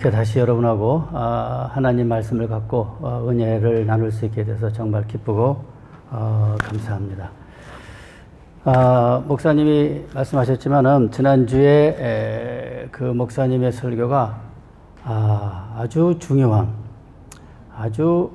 다시 여러분하고 하나님 말씀을 갖고 은혜를 나눌 수 있게 돼서 정말 기쁘고 감사합니다. 목사님이 말씀하셨지만은 지난주에 그 목사님의 설교가 아주 중요한 아주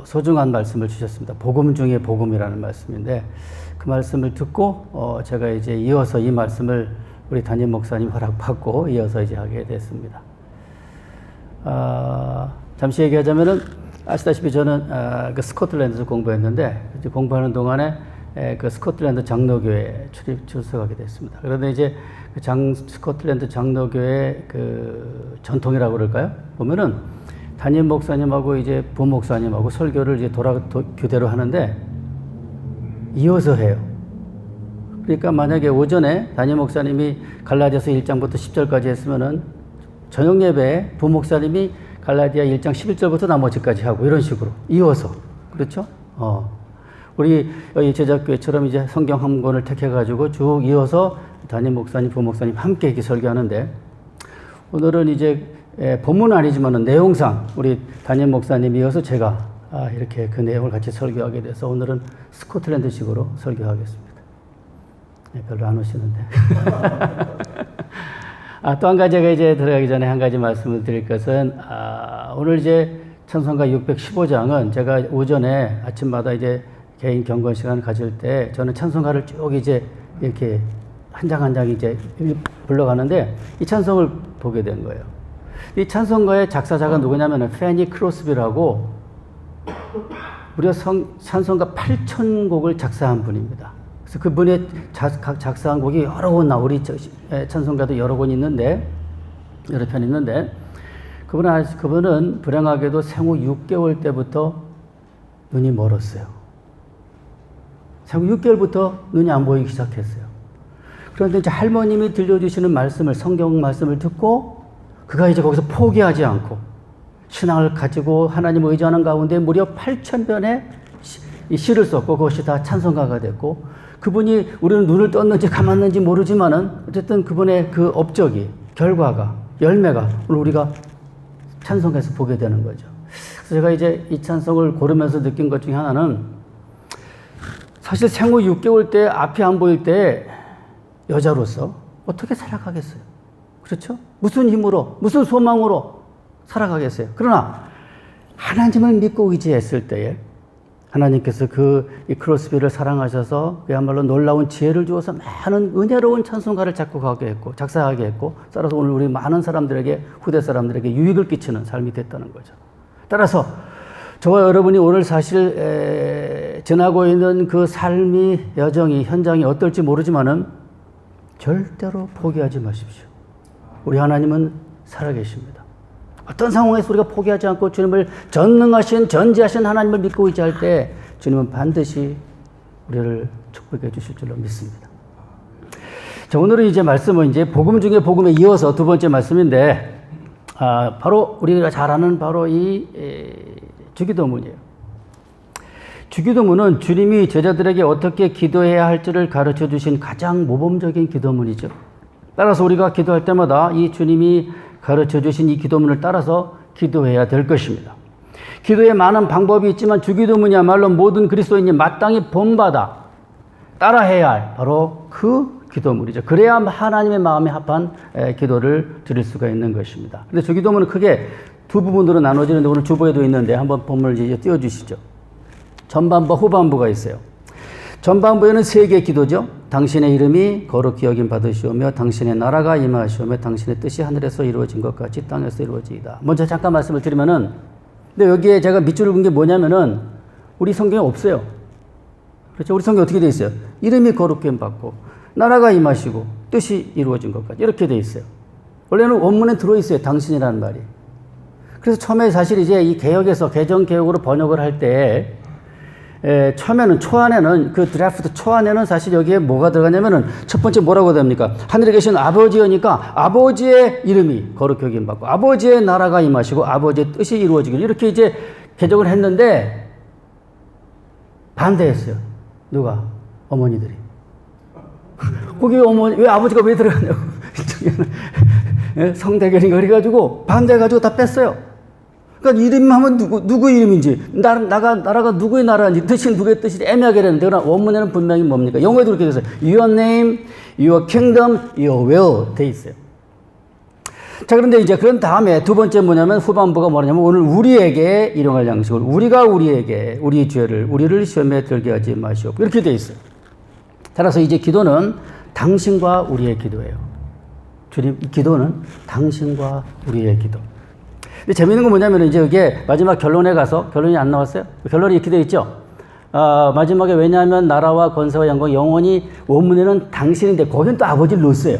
소중한 말씀을 주셨습니다. 복음 중에 복음이라는 말씀인데 그 말씀을 듣고 제가 이제 이어서 이 말씀을 우리 담임 목사님 허락받고 이어서 이제 하게 됐습니다. 잠시 얘기하자면은 아시다시피 저는 그 스코틀랜드에서 공부했는데 이제 공부하는 동안에 그 스코틀랜드 장로교회에 출석하게 됐습니다. 그런데 이제 그 스코틀랜드 장로교회 그 전통이라고 그럴까요? 보면은 담임 목사님하고 이제 부목사님하고 설교를 이제 교대로 하는데 이어서 해요. 그러니까 만약에 오전에 담임 목사님이 갈라디아서 1장부터 10절까지 했으면은 저녁 예배에 부목사님이 갈라디아 1장 11절부터 나머지까지 하고 이런 식으로 이어서 그렇죠? 우리 제자교회처럼 이제 성경 한 권을 택해가지고 쭉 이어서 담임 목사님, 부목사님 함께 이렇게 설교하는데 오늘은 이제 본문은 아니지만은 내용상 우리 담임 목사님 이어서 제가 이렇게 그 내용을 같이 설교하게 돼서 오늘은 스코틀랜드식으로 설교하겠습니다. 별로 안 오시는데. 또 한 가지 제가 이제 들어가기 전에 한 가지 말씀을 드릴 것은 오늘 이제 찬송가 615장은 제가 오전에 아침마다 이제 개인 경건 시간을 가질 때 저는 찬송가를 쭉 이제 이렇게 한 장 한 장 이제 불러가는데 이 찬송을 보게 된 거예요. 이 찬송가의 작사자가 누구냐면 패니 크로스비라고 무려 찬송가 8,000곡을 작사한 분입니다. 그래서 그분의 작사한 곡이 여러 권 우리 찬송가도 여러 권 있는데 여러 편 있는데 그분은 불행하게도 생후 6개월 때부터 눈이 멀었어요. 생후 6개월부터 눈이 안 보이기 시작했어요. 그런데 이제 할머님이 들려주시는 말씀을 성경 말씀을 듣고 그가 이제 거기서 포기하지 않고 신앙을 가지고 하나님을 의지하는 가운데 무려 8,000편의 시를 썼고 그것이 다 찬송가가 됐고 그분이 우리는 눈을 떴는지 감았는지 모르지만은 어쨌든 그분의 그 업적이 결과가 열매가 오늘 우리가 찬송가에서 보게 되는 거죠. 그래서 제가 이제 이 찬송을 고르면서 느낀 것 중에 하나는 사실 생후 6개월 때 앞이 안 보일 때 여자로서 어떻게 살아가겠어요? 그렇죠? 무슨 힘으로 무슨 소망으로 살아가겠어요? 그러나 하나님을 믿고 의지했을 때에 하나님께서 이 크로스비를 사랑하셔서 그야말로 놀라운 지혜를 주어서 많은 은혜로운 찬송가를 작곡하게 했고 작사하게 했고 따라서 오늘 우리 많은 사람들에게 후대 사람들에게 유익을 끼치는 삶이 됐다는 거죠. 따라서 저와 여러분이 오늘 사실 지나고 있는 그 삶이 여정이 현장이 어떨지 모르지만은 절대로 포기하지 마십시오. 우리 하나님은 살아계십니다. 어떤 상황에서 우리가 포기하지 않고 주님을 전능하신 전지하신 하나님을 믿고 의지할 때 주님은 반드시 우리를 축복해 주실 줄로 믿습니다. 자, 오늘은 이제 말씀은 이제 복음 중에 복음에 이어서 두 번째 말씀인데 바로 우리가 잘 아는 바로 이 주기도문이에요. 주기도문은 주님이 제자들에게 어떻게 기도해야 할지를 가르쳐 주신 가장 모범적인 기도문이죠. 따라서 우리가 기도할 때마다 이 주님이 가르쳐 주신 이 기도문을 따라서 기도해야 될 것입니다. 기도에 많은 방법이 있지만 주기도문이야말로 모든 그리스도인이 마땅히 본받아 따라해야 할 바로 그 기도문이죠. 그래야 하나님의 마음에 합한 기도를 드릴 수가 있는 것입니다. 근데 주기도문은 크게 두 부분으로 나눠지는데 오늘 주보에도 있는데 한번 본문을 이제 띄워주시죠. 전반부와 후반부가 있어요. 전반부에는 3개의 기도죠. 당신의 이름이 거룩히 여김 받으시오며 당신의 나라가 임하시오며 당신의 뜻이 하늘에서 이루어진 것 같이 땅에서 이루어지이다. 먼저 잠깐 말씀을 드리면은 근데 여기에 제가 밑줄을 긋은 게 뭐냐면은 우리 성경에 없어요. 그렇죠? 우리 성경에 어떻게 돼 있어요? 이름이 거룩히 받고 나라가 임하시고 뜻이 이루어진 것 같이 이렇게 돼 있어요. 원래는 원문에 들어있어요. 당신이라는 말이. 그래서 처음에 사실 이제 이 개혁에서 개정개혁으로 번역을 할 때 처음에는 초안에는 그 드래프트 초안에는 사실 여기에 뭐가 들어가냐면은 첫 번째 뭐라고 됩니까? 하늘에 계신 아버지여니까 아버지의 이름이 거룩히 여김 받고 아버지의 나라가 임하시고 아버지의 뜻이 이루어지길 이렇게 이제 개정을 했는데 반대했어요. 누가? 어머니들이. 거기 어머니 왜 아버지가 왜 들어가냐고. 예? 성대결인가 그래가지고 반대해가지고 다 뺐어요. 그러니까 이름하면 누구 이름인지, 나라가 누구의 나라인지, 뜻이 누구의 뜻인지 애매하게 되는데, 그러나 원문에는 분명히 뭡니까? 영어에도 그렇게 돼서 Your name, Your kingdom, Your will 돼 있어요. 자, 그런데 이제 그런 다음에 두 번째 뭐냐면 후반부가 뭐냐면 오늘 우리에게 일용할 양식을, 우리가 우리에게 우리 죄를, 우리를 시험에 들게 하지 마시옵고 이렇게 돼 있어요. 따라서 이제 기도는 당신과 우리의 기도예요. 주님, 기도는 당신과 우리의 기도. 근데 재미있는 건 뭐냐면 이제 이게 마지막 결론에 가서 결론이 안 나왔어요. 결론이 이렇게 되어 있죠. 마지막에 왜냐하면 나라와 권세와 영광 영원히 원문에는 당신인데 거기는 또 아버지를 넣었어요.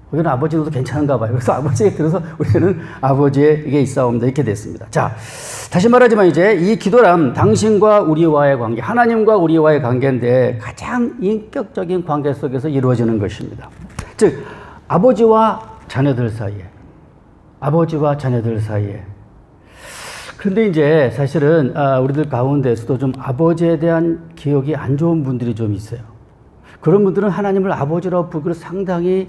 거기는 아버지 넣어도 괜찮은가 봐요. 그래서 아버지에 들어서 우리는 아버지에게 있사옵니다. 이렇게 됐습니다. 자, 다시 말하지만 이제 이 기도란 당신과 우리와의 관계, 하나님과 우리와의 관계인데 가장 인격적인 관계 속에서 이루어지는 것입니다. 즉, 아버지와 자녀들 사이에. 아버지와 자녀들 사이에. 그런데 이제 사실은 우리들 가운데서도 좀 아버지에 대한 기억이 안 좋은 분들이 좀 있어요. 그런 분들은 하나님을 아버지라고 부르기를 상당히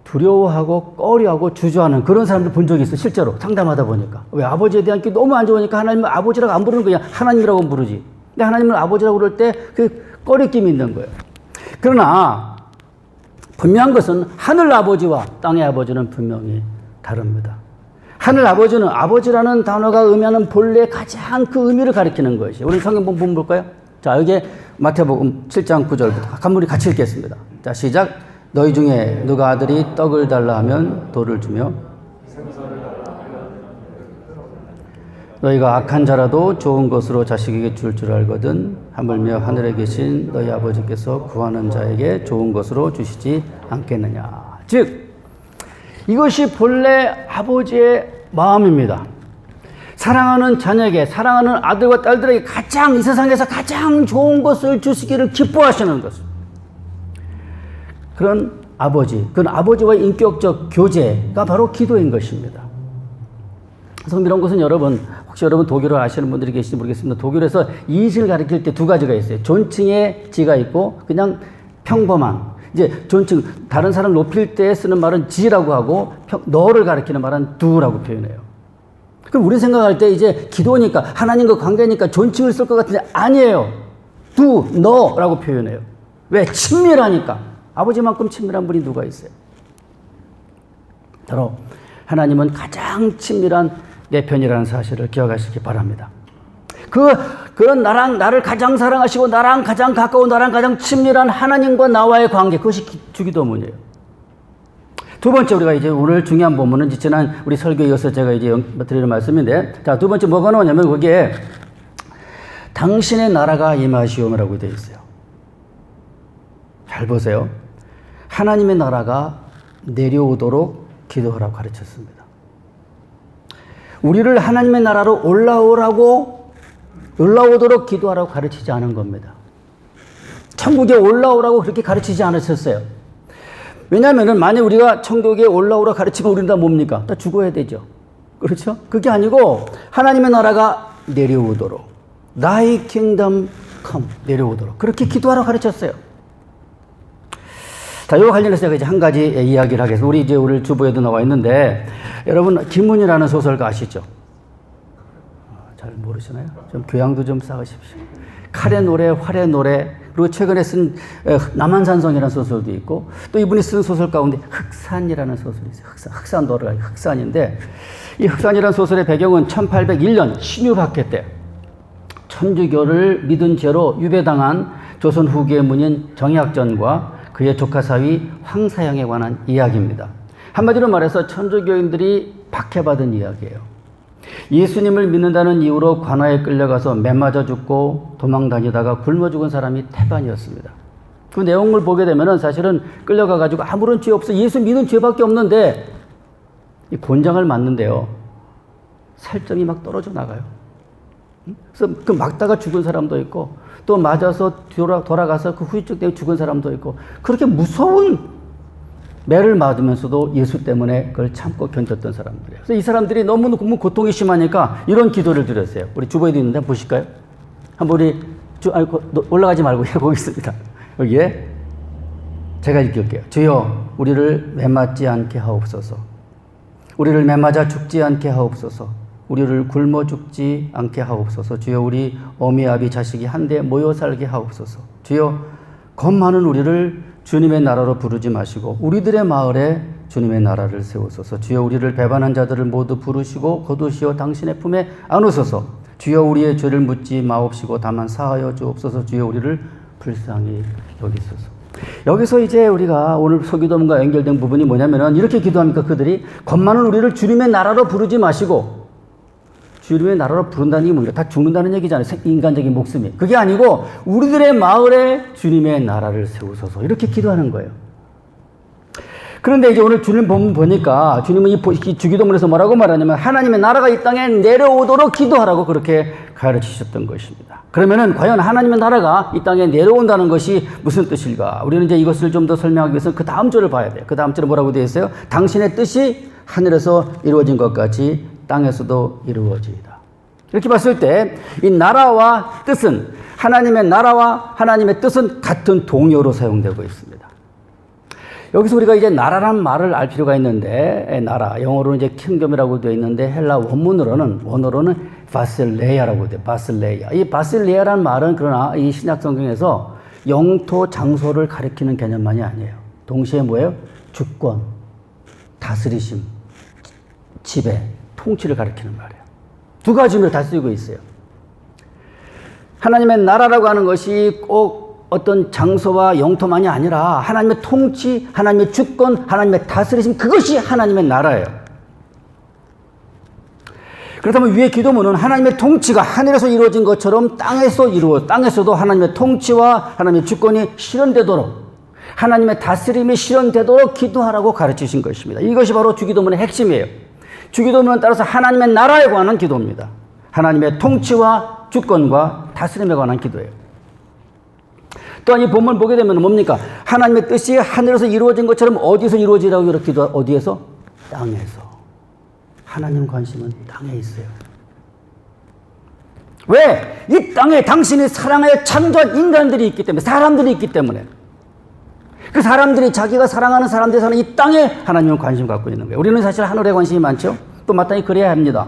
두려워하고 꺼려하고 주저하는 그런 사람들 본 적이 있어요. 실제로 상담하다 보니까. 왜? 아버지에 대한 게 너무 안 좋으니까 하나님을 아버지라고 안 부르는 거야. 하나님이라고 부르지. 근데 하나님을 아버지라고 부를 때 그 꺼리낌이 있는 거예요. 그러나 분명한 것은 하늘 아버지와 땅의 아버지는 분명히 다릅니다. 하늘 아버지는 아버지라는 단어가 의미하는 본래 가장 그 의미를 가리키는 것이. 우리 성경 본문 볼까요? 자, 여기 마태복음 7장 9절부터 우리 같이 읽겠습니다. 자, 시작. 너희 중에 누가 아들이 떡을 달라 하면 돌을 주며 너희가 악한 자라도 좋은 것으로 자식에게 줄 알거든 하물며 하늘에 계신 너희 아버지께서 구하는 자에게 좋은 것으로 주시지 않겠느냐. 즉 이것이 본래 아버지의 마음입니다. 사랑하는 자녀에게, 사랑하는 아들과 딸들에게 가장 이 세상에서 가장 좋은 것을 주시기를 기뻐하시는 것. 그런 아버지, 그런 아버지와의 인격적 교제가 바로 기도인 것입니다. 성비로운 것은 여러분, 혹시 여러분 독일어 아시는 분들이 계실지 모르겠습니다. 독일에서 이의를 가리킬 때 두 가지가 있어요. 존칭의 지가 있고 그냥 평범한. 이제 존칭, 다른 사람 높일 때 쓰는 말은 지라고 하고 너를 가리키는 말은 두라고 표현해요. 그럼 우리 생각할 때 이제 기도니까 하나님과 관계니까 존칭을 쓸 것 같은데 아니에요. 두, 너라고 표현해요. 왜? 친밀하니까. 아버지만큼 친밀한 분이 누가 있어요? 바로 하나님은 가장 친밀한 내 편이라는 사실을 기억하시기 바랍니다. 그런 나를 가장 사랑하시고 나랑 가장 가까운 나랑 가장 친밀한 하나님과 나와의 관계, 그것이 주기도문이에요. 두 번째 우리가 이제 오늘 중요한 본문은 지난 우리 설교에 이어서 제가 이제 드리는 말씀인데, 자, 두 번째 뭐가 나오냐면 거기에 당신의 나라가 임하시오라고 되어 있어요. 잘 보세요. 하나님의 나라가 내려오도록 기도하라고 가르쳤습니다. 우리를 하나님의 나라로 올라오도록 기도하라고 가르치지 않은 겁니다. 천국에 올라오라고 그렇게 가르치지 않으셨어요. 왜냐하면 만약 우리가 천국에 올라오라 가르치면 우리는 다 뭡니까? 다 죽어야 되죠. 그렇죠? 그게 아니고 하나님의 나라가 내려오도록, Thy kingdom come, 내려오도록 그렇게 기도하라고 가르쳤어요. 자, 이거 관련해서 제가 이제 한 가지 이야기를 하겠습니다. 우리 이제 오늘 주보에도 나와 있는데, 여러분, 김문이라는 소설가 아시죠? 잘 모르시나요? 좀 교양도 좀 쌓으십시오. 칼의 노래, 활의 노래, 그리고 최근에 쓴 남한산성이라는 소설도 있고, 또 이분이 쓴 소설 가운데 흑산이라는 소설이 있어요. 흑산 노래가 흑산인데, 이 흑산이라는 소설의 배경은 1801년 신유박해 때 천주교를 믿은 죄로 유배당한 조선 후기의 문인 정약전과 그의 조카 사위 황사양에 관한 이야기입니다. 한마디로 말해서 천주교인들이 박해받은 이야기예요. 예수님을 믿는다는 이유로 관아에 끌려가서 매맞아 죽고 도망다니다가 굶어 죽은 사람이 태반이었습니다. 그 내용을 보게 되면은 사실은 끌려가가지고 아무런 죄 없어. 예수 믿은 죄밖에 없는데 이 곤장을 맞는데요. 살점이 막 떨어져 나가요. 그래서 그 막다가 죽은 사람도 있고 또 맞아서 돌아가서 그 후유증 때문에 죽은 사람도 있고 그렇게 무서운 매를 맞으면서도 예수 때문에 그걸 참고 견뎠던 사람들이에요. 그래서 이 사람들이 너무 고통이 심하니까 이런 기도를 드렸어요. 우리 주보에도 있는데 한번 보실까요? 한번 우리 올라가지 말고 해보겠습니다. 여기에 제가 읽을게요. 주여 우리를 매맞지 않게 하옵소서. 우리를 매맞아 죽지 않게 하옵소서. 우리를 굶어 죽지 않게 하옵소서. 주여 우리 어미 아비 자식이 한데 모여 살게 하옵소서. 주여 겁 많은 우리를 주님의 나라로 부르지 마시고 우리들의 마을에 주님의 나라를 세우소서. 주여 우리를 배반한 자들을 모두 부르시고 거두시어 당신의 품에 안으소서. 주여 우리의 죄를 묻지 마옵시고 다만 사하여 주옵소서. 주여 우리를 불쌍히 여기소서. 여기서 이제 우리가 오늘 소기도문과 연결된 부분이 뭐냐면은 이렇게 기도합니까? 그들이 겁 많은 우리를 주님의 나라로 부르지 마시고, 주님의 나라로 부른다는 게 뭡니까? 다 죽는다는 얘기잖아요. 인간적인 목숨이. 그게 아니고 우리들의 마을에 주님의 나라를 세우소서. 이렇게 기도하는 거예요. 그런데 이제 오늘 주님 본문 보니까 주님은 이 주기도문에서 뭐라고 말하냐면 하나님의 나라가 이 땅에 내려오도록 기도하라고 그렇게 가르치셨던 것입니다. 그러면은 과연 하나님의 나라가 이 땅에 내려온다는 것이 무슨 뜻일까? 우리는 이제 이것을 좀 더 설명하기 위해서 그 다음 절을 봐야 돼요. 그 다음 절에 뭐라고 되어 있어요? 당신의 뜻이 하늘에서 이루어진 것 같이 땅에서도 이루어지이다. 이렇게 봤을 때 이 나라와 뜻은, 하나님의 나라와 하나님의 뜻은 같은 동요로 사용되고 있습니다. 여기서 우리가 이제 나라라는 말을 알 필요가 있는데, 나라, 영어로는 이제 킹덤이라고 되어 있는데 헬라 원어로는 바실레이아라고 돼요. 바실레이아. 이 바실레이아라는 말은 그러나 이 신약 성경에서 영토, 장소를 가리키는 개념만이 아니에요. 동시에 뭐예요? 주권, 다스리심, 지배, 통치를 가리키는 말이에요. 두 가지 의미로 다 쓰이고 있어요. 하나님의 나라라고 하는 것이 꼭 어떤 장소와 영토만이 아니라 하나님의 통치, 하나님의 주권, 하나님의 다스리심, 그것이 하나님의 나라예요. 그렇다면 위의 기도문은 하나님의 통치가 하늘에서 이루어진 것처럼 땅에서도 하나님의 통치와 하나님의 주권이 실현되도록, 하나님의 다스림이 실현되도록 기도하라고 가르치신 것입니다. 이것이 바로 주기도문의 핵심이에요. 주기도문은 따라서 하나님의 나라에 관한 기도입니다. 하나님의 통치와 주권과 다스림에 관한 기도예요. 또한 이 본문을 보게 되면 뭡니까? 하나님의 뜻이 하늘에서 이루어진 것처럼 어디서 이루어지라고 이렇게 기도, 어디에서? 땅에서. 하나님 관심은 땅에 있어요. 왜? 이 땅에 당신이 사랑하여 창조한 인간들이 있기 때문에, 사람들이 있기 때문에. 그 사람들이, 자기가 사랑하는 사람들이 사는 이 땅에 하나님은 관심을 갖고 있는 거예요. 우리는 사실 하늘에 관심이 많죠? 또 마땅히 그래야 합니다.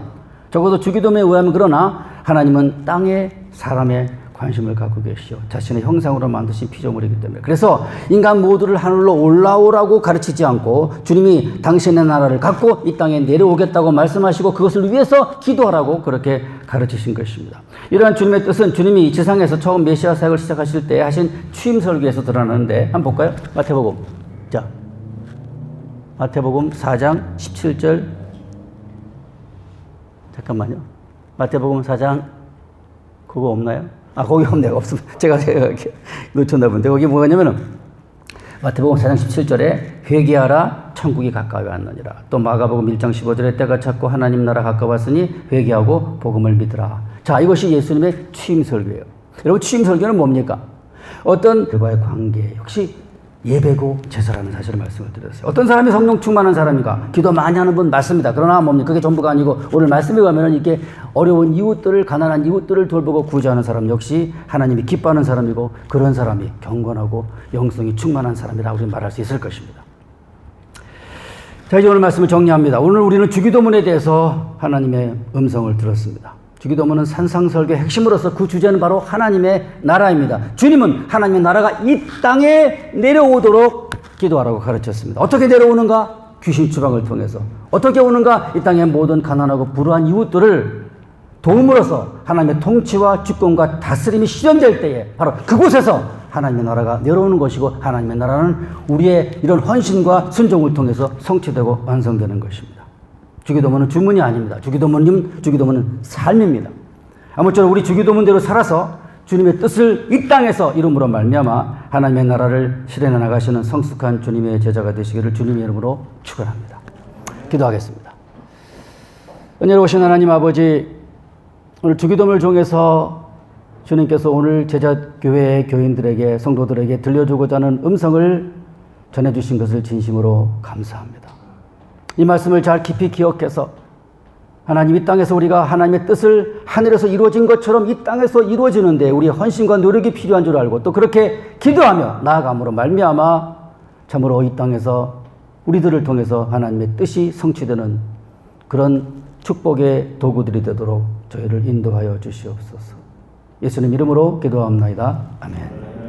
적어도 주기도문에 의하면 그러나 하나님은 땅에 사람의 관심을 갖고 계시죠. 자신의 형상으로 만드신 피조물이기 때문에. 그래서 인간 모두를 하늘로 올라오라고 가르치지 않고 주님이 당신의 나라를 갖고 이 땅에 내려오겠다고 말씀하시고 그것을 위해서 기도하라고 그렇게 가르치신 것입니다. 이러한 주님의 뜻은 주님이 지상에서 처음 메시아 사역을 시작하실 때 하신 취임 설교에서 드러나는데 한번 볼까요? 마태복음. 자, 마태복음 4장 17절. 잠깐만요. 마태복음 4장 그거 없나요? 거기 없네요. 없습니다. 제가 이렇게 놓쳤나 본데. 거기 뭐냐면은, 마태복음 4장 17절에 회개하라, 천국이 가까이 왔느니라. 또 마가복음 1장 15절에 때가 찼고 하나님 나라 가까웠으니 회개하고 복음을 믿으라. 자, 이것이 예수님의 취임 설교예요. 여러분, 취임 설교는 뭡니까? 어떤 그와의 관계, 역시 예배고 제사라는 사실을 말씀을 드렸어요. 어떤 사람이 성령 충만한 사람인가? 기도 많이 하는 분 맞습니다. 그러나 뭡니까? 그게 전부가 아니고 오늘 말씀에 가면은 이렇게 어려운 이웃들을, 가난한 이웃들을 돌보고 구제하는 사람 역시 하나님이 기뻐하는 사람이고 그런 사람이 경건하고 영성이 충만한 사람이라고 우리는 말할 수 있을 것입니다. 자, 이제 오늘 말씀을 정리합니다. 오늘 우리는 주기도문에 대해서 하나님의 음성을 들었습니다. 주기도문은 산상설교의 핵심으로서 그 주제는 바로 하나님의 나라입니다. 주님은 하나님의 나라가 이 땅에 내려오도록 기도하라고 가르쳤습니다. 어떻게 내려오는가? 귀신 추방을 통해서. 어떻게 오는가? 이 땅의 모든 가난하고 불우한 이웃들을 도움으로써 하나님의 통치와 주권과 다스림이 실현될 때에 바로 그곳에서 하나님의 나라가 내려오는 것이고 하나님의 나라는 우리의 이런 헌신과 순종을 통해서 성취되고 완성되는 것입니다. 주기도문은 주문이 아닙니다. 주기도문은 삶입니다. 아무쪼록 우리 주기도문대로 살아서 주님의 뜻을 이 땅에서 이름으로 말미암아 하나님의 나라를 실현해 나가시는 성숙한 주님의 제자가 되시기를 주님의 이름으로 축원합니다. 기도하겠습니다. 은혜로우신 하나님 아버지, 오늘 주기도문을 통해서 주님께서 오늘 제자교회의 교인들에게, 성도들에게 들려주고자 하는 음성을 전해주신 것을 진심으로 감사합니다. 이 말씀을 잘 깊이 기억해서 하나님 이 땅에서 우리가 하나님의 뜻을 하늘에서 이루어진 것처럼 이 땅에서 이루어지는데 우리의 헌신과 노력이 필요한 줄 알고 또 그렇게 기도하며 나아감으로 말미암아 참으로 이 땅에서 우리들을 통해서 하나님의 뜻이 성취되는 그런 축복의 도구들이 되도록 저희를 인도하여 주시옵소서. 예수님 이름으로 기도합나이다. 아멘.